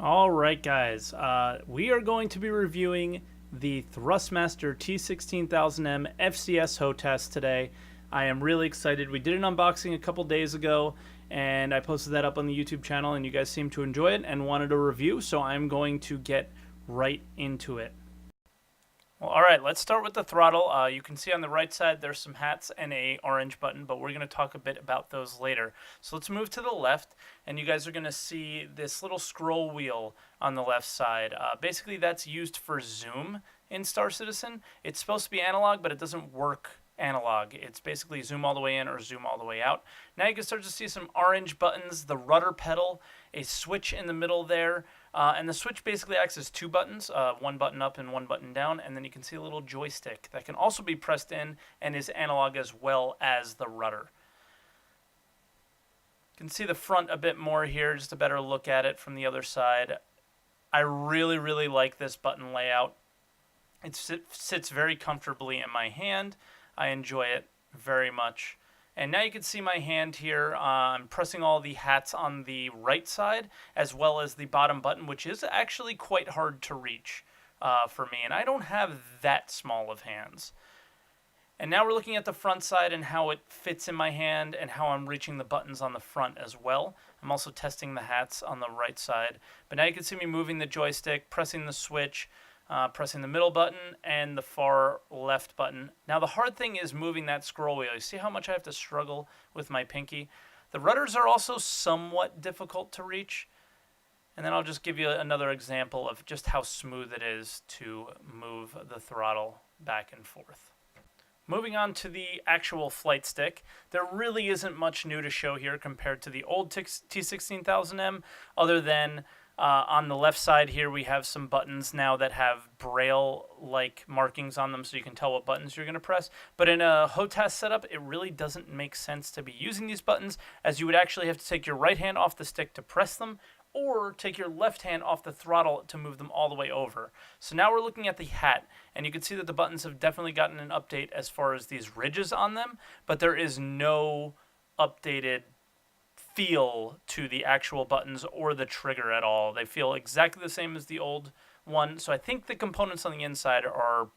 All right, guys, we are going to be reviewing the Thrustmaster T16000M FCS HOTAS today. I am really excited. We did an unboxing a couple days ago, and I posted that up on the YouTube channel, and you guys seemed to enjoy it and wanted a review, so I'm going to get right into it. Well, all right, let's start with the throttle. You can see on the right side there's some hats and a orange button, but we're going to talk a bit about those later. So let's move to the left, and you guys are going to see this little scroll wheel on the left side. Basically, that's used for zoom in Star Citizen. It's supposed to be analog, but it doesn't work analog. It's basically zoom all the way in or zoom all the way out. Now you can start to see some orange buttons, the rudder pedal, a switch in the middle there, and the switch basically acts as two buttons, one button up and one button down, and then you can see a little joystick that can also be pressed in and is analog as well as the rudder. You can see the front a bit more here, just a better look at it from the other side. I really like this button layout. It sits very comfortably in my hand. I enjoy it very much. And now you can see my hand here. I'm pressing all the hats on the right side as well as the bottom button, which is actually quite hard to reach for me. And I don't have that small of hands. And now we're looking at the front side and how it fits in my hand and how I'm reaching the buttons on the front as well. I'm also testing the hats on the right side. But now you can see me moving the joystick, pressing the switch, pressing the middle button and the far left button. Now the hard thing is moving that scroll wheel. You see how much I have to struggle with my pinky? The rudders are also somewhat difficult to reach. And then I'll just give you another example of just how smooth it is to move the throttle back and forth. Moving on to the actual flight stick, there really isn't much new to show here compared to the old T16000M, other than on the left side here we have some buttons now that have braille-like markings on them so you can tell what buttons you're going to press. But in a HOTAS setup, it really doesn't make sense to be using these buttons, as you would actually have to take your right hand off the stick to press them, or take your left hand off the throttle to move them all the way over. So now we're looking at the hat, and you can see that the buttons have definitely gotten an update as far as these ridges on them, but there is no updated feel to the actual buttons or the trigger at all. They feel exactly the same as the old one, so I think the components on the inside are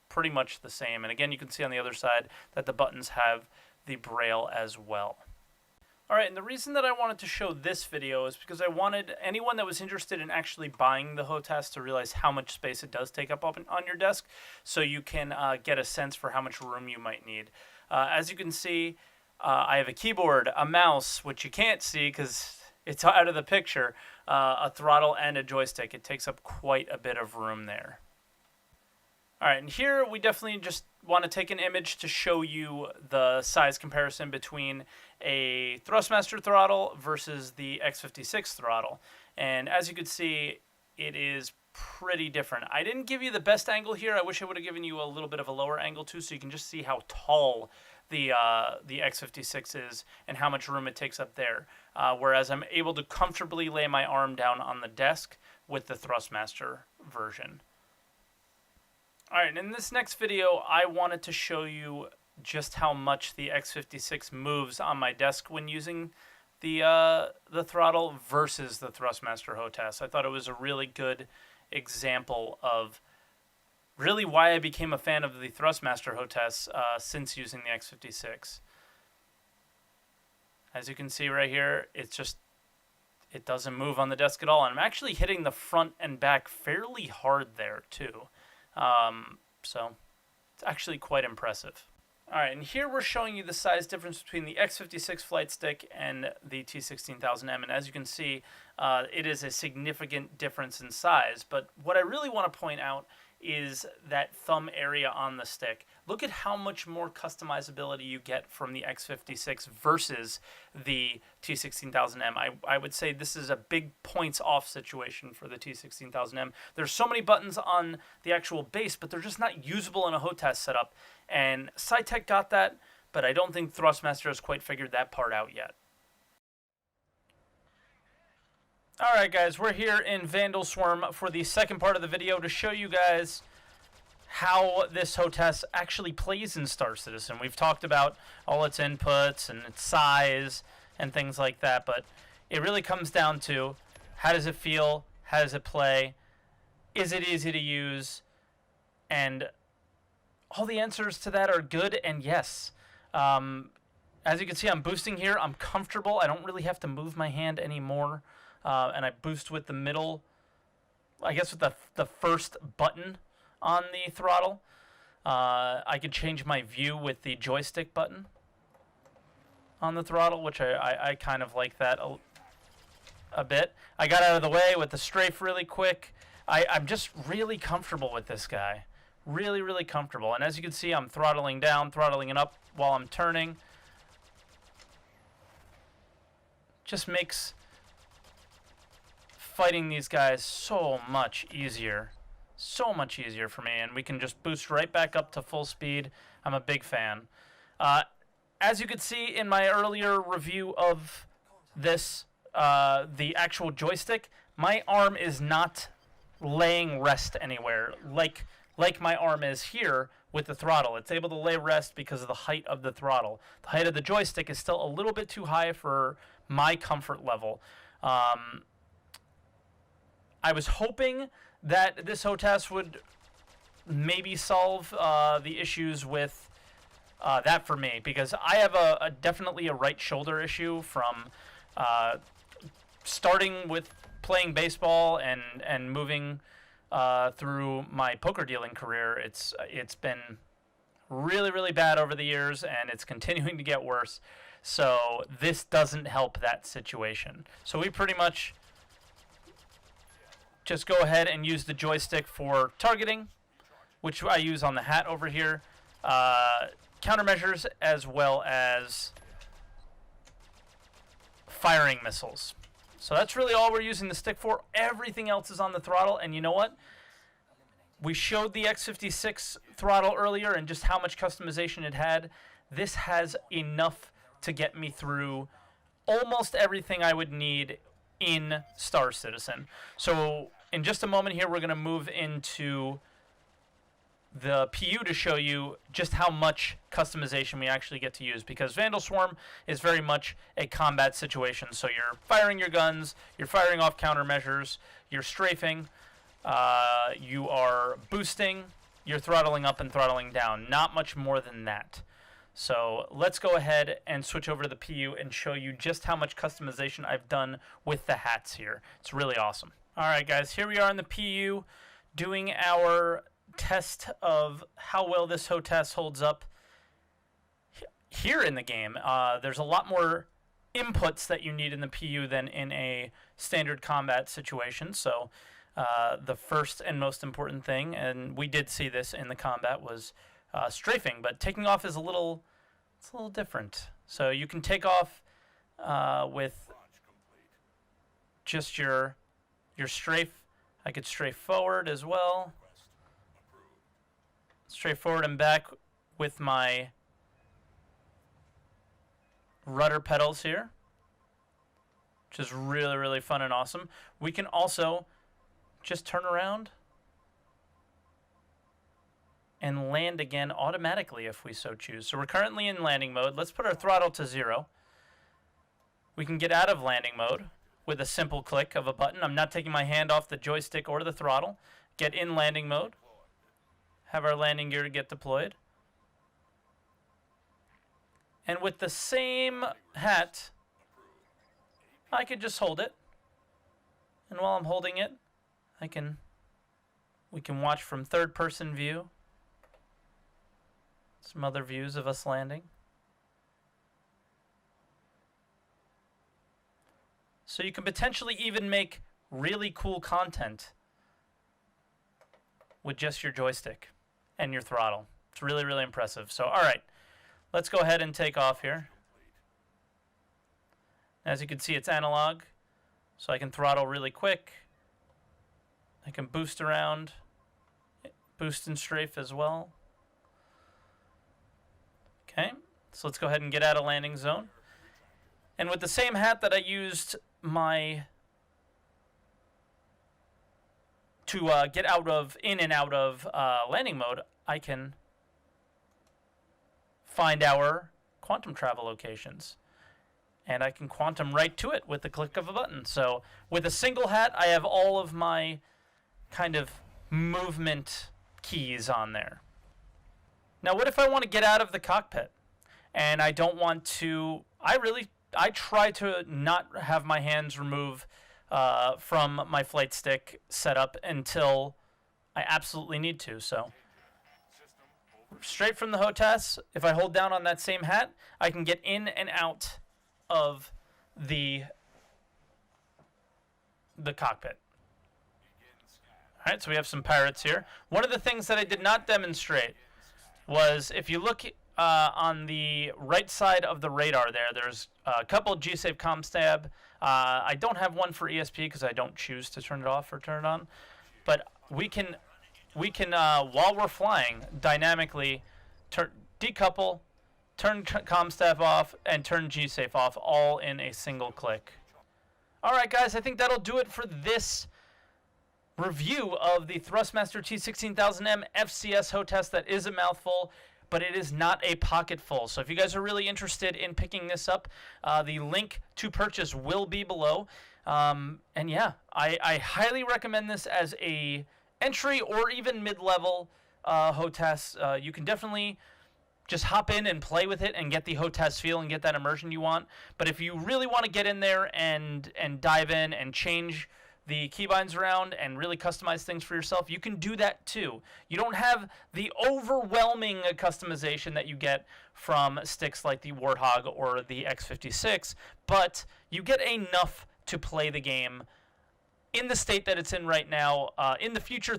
pretty much the same. And again, you can see on the other side that the buttons have the braille as well. Alright, and the reason that I wanted to show this video is because I wanted anyone that was interested in actually buying the HOTAS to realize how much space it does take up on your desk, so you can get a sense for how much room you might need. As you can see, I have a keyboard, a mouse, which you can't see because it's out of the picture, a throttle, and a joystick. It takes up quite a bit of room there. Alright, and here we definitely just want to take an image to show you the size comparison between a Thrustmaster throttle versus the X56 throttle. And as you can see, it is pretty different. I didn't give you the best angle here. I wish I would have given you a little bit of a lower angle too, so you can just see how tall the X56 is and how much room it takes up there. Whereas I'm able to comfortably lay my arm down on the desk with the Thrustmaster version. Alright, in this next video, I wanted to show you just how much the X56 moves on my desk when using the throttle versus the Thrustmaster HOTAS. I thought it was a really good example of really why I became a fan of the Thrustmaster HOTAS since using the X56. As you can see right here, it doesn't move on the desk at all. And I'm actually hitting the front and back fairly hard there too. So it's actually quite impressive. Alright, and here we're showing you the size difference between the X56 flight stick and the T16000M, and as you can see, it is a significant difference in size. But what I really want to point out is that thumb area on the stick. Look at how much more customizability you get from the X56 versus the T16000M. I would say this is a big points off situation for the T16000M. There's so many buttons on the actual base, but they're just not usable in a HOTAS setup. And SciTech got that, but I don't think Thrustmaster has quite figured that part out yet. Alright guys, we're here in Vandal Swarm for the second part of the video to show you guys how this HOTAS actually plays in Star Citizen. We've talked about all its inputs and its size and things like that, but it really comes down to how does it feel, How does it play? Is it easy to use? And all the answers to that are good and yes. As you can see, I'm boosting here. I'm comfortable. I don't really have to move my hand anymore. And I boost with the middle, I guess with the first button on the throttle. I could change my view with the joystick button on the throttle, which I kind of like that a bit. I got out of the way with the strafe really quick. I'm just really comfortable with this guy. Really, really comfortable. And as you can see, I'm throttling down, throttling it up while I'm turning. Just makes fighting these guys so much easier. So much easier for me. And we can just boost right back up to full speed. I'm a big fan. As you could see in my earlier review of this, the actual joystick, my arm is not laying rest anywhere like my arm is here with the throttle. It's able to lay rest because of the height of the throttle. The height of the joystick is still a little bit too high for my comfort level. I was hoping that this HOTAS would maybe solve the issues with that for me, because I have definitely a right shoulder issue from starting with playing baseball and moving through my poker dealing career. It's been really, really bad over the years, and it's continuing to get worse. So this doesn't help that situation. So we pretty much just go ahead and use the joystick for targeting, which I use on the hat over here, countermeasures, as well as firing missiles. So that's really all we're using the stick for. Everything else is on the throttle, and you know what? We showed the X56 throttle earlier and just how much customization it had. This has enough to get me through almost everything I would need in Star Citizen. So in just a moment here, we're going to move into the PU to show you just how much customization we actually get to use, because Vandal Swarm is very much a combat situation. So you're firing your guns, you're firing off countermeasures, you're strafing, you are boosting, you're throttling up and throttling down. Not much more than that. So let's go ahead and switch over to the PU and show you just how much customization I've done with the hats here. It's really awesome. Alright guys, here we are in the PU doing our test of how well this HOTAS holds up here in the game. There's a lot more inputs that you need in the PU than in a standard combat situation. So the first and most important thing, and we did see this in the combat, was strafing, but taking off is a little different. So you can take off with just your strafe. I could strafe forward as well. Strafe forward and back with my rudder pedals here, which is really, really fun and awesome. We can also just turn around and land again automatically if we so choose. So we're currently in landing mode. Let's put our throttle to 0. We can get out of landing mode with a simple click of a button. I'm not taking my hand off the joystick or the throttle. Get in landing mode. Have our landing gear get deployed. And with the same hat, I could just hold it. And while I'm holding it, we can watch from third person view. Some other views of us landing. So you can potentially even make really cool content with just your joystick and your throttle. It's really, really impressive. So, all right, let's go ahead and take off here. As you can see, it's analog, so I can throttle really quick. I can boost around, boost and strafe as well. Okay, so let's go ahead and get out of landing zone. And with the same hat that I used to get in and out of landing mode, I can find our quantum travel locations. and I can quantum right to it with the click of a button. So with a single hat, I have all of my kind of movement keys on there. Now, what if I want to get out of the cockpit and I don't want to? I try to not have my hands remove from my flight stick setup until I absolutely need to. So straight from the HOTAS, if I hold down on that same hat, I can get in and out of the cockpit. All right, so we have some pirates here. One of the things that I did not demonstrate was if you look on the right side of the radar there's a couple of G-Safe ComStab. I don't have one for ESP because I don't choose to turn it off or turn it on. But we can while we're flying, dynamically decouple, turn ComStab off, and turn G-Safe off, all in a single click. All right, guys, I think that'll do it for this review of the Thrustmaster T16000M FCS HOTAS. That is a mouthful, but it is not a pocket full. So if you guys are really interested in picking this up, the link to purchase will be below. And yeah, I highly recommend this as a entry or even mid-level HOTAS. You can definitely just hop in and play with it and get the HOTAS feel and get that immersion you want. But if you really want to get in there and dive in and change the keybinds around and really customize things for yourself, you can do that too. You don't have the overwhelming customization that you get from sticks like the Warthog or the X56, but you get enough to play the game in the state that it's in right now. In the future,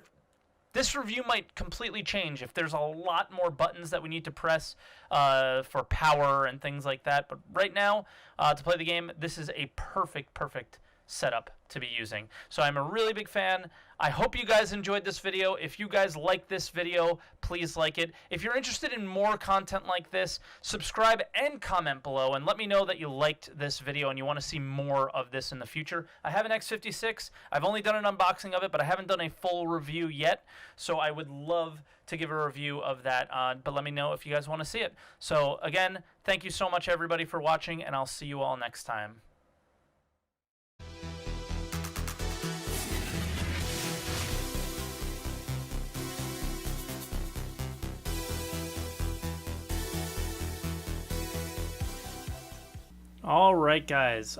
this review might completely change if there's a lot more buttons that we need to press for power and things like that. But right now, to play the game, this is a perfect setup to be using. So I'm a really big fan. I hope you guys enjoyed this video. If you guys like this video, please like it. If you're interested in more content like this, subscribe and comment below and let me know that you liked this video and you want to see more of this in the future. I have an X56. I've only done an unboxing of it, but I haven't done a full review yet. So I would love to give a review of that, but let me know if you guys want to see it. So again, thank you so much everybody for watching, and I'll see you all next time. Alright guys,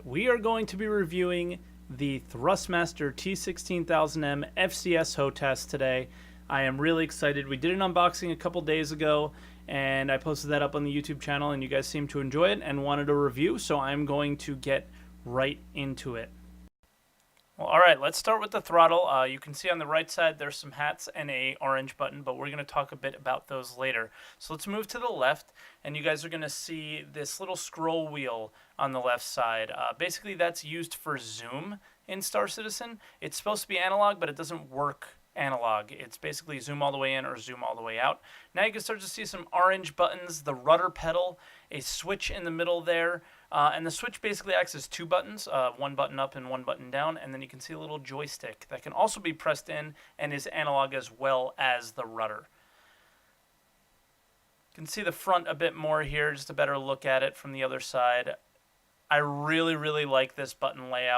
we are going to be reviewing the Thrustmaster T16000M FCS HOTAS today. I am really excited. We did an unboxing a couple days ago and I posted that up on the YouTube channel and you guys seemed to enjoy it and wanted a review, so I'm going to get right into it. Well, alright, let's start with the throttle. You can see on the right side there's some hats and a orange button, but we're going to talk a bit about those later. So let's move to the left, and you guys are going to see this little scroll wheel on the left side. Basically, that's used for zoom in Star Citizen. It's supposed to be analog, but it doesn't work analog. It's basically zoom all the way in or zoom all the way out. Now you can start to see some orange buttons, the rudder pedal, a switch in the middle there, and the switch basically acts as two buttons, one button up and one button down, and then you can see a little joystick that can also be pressed in and is analog as well as the rudder. You can see the front a bit more here, just a better look at it from the other side. I really like this button layout.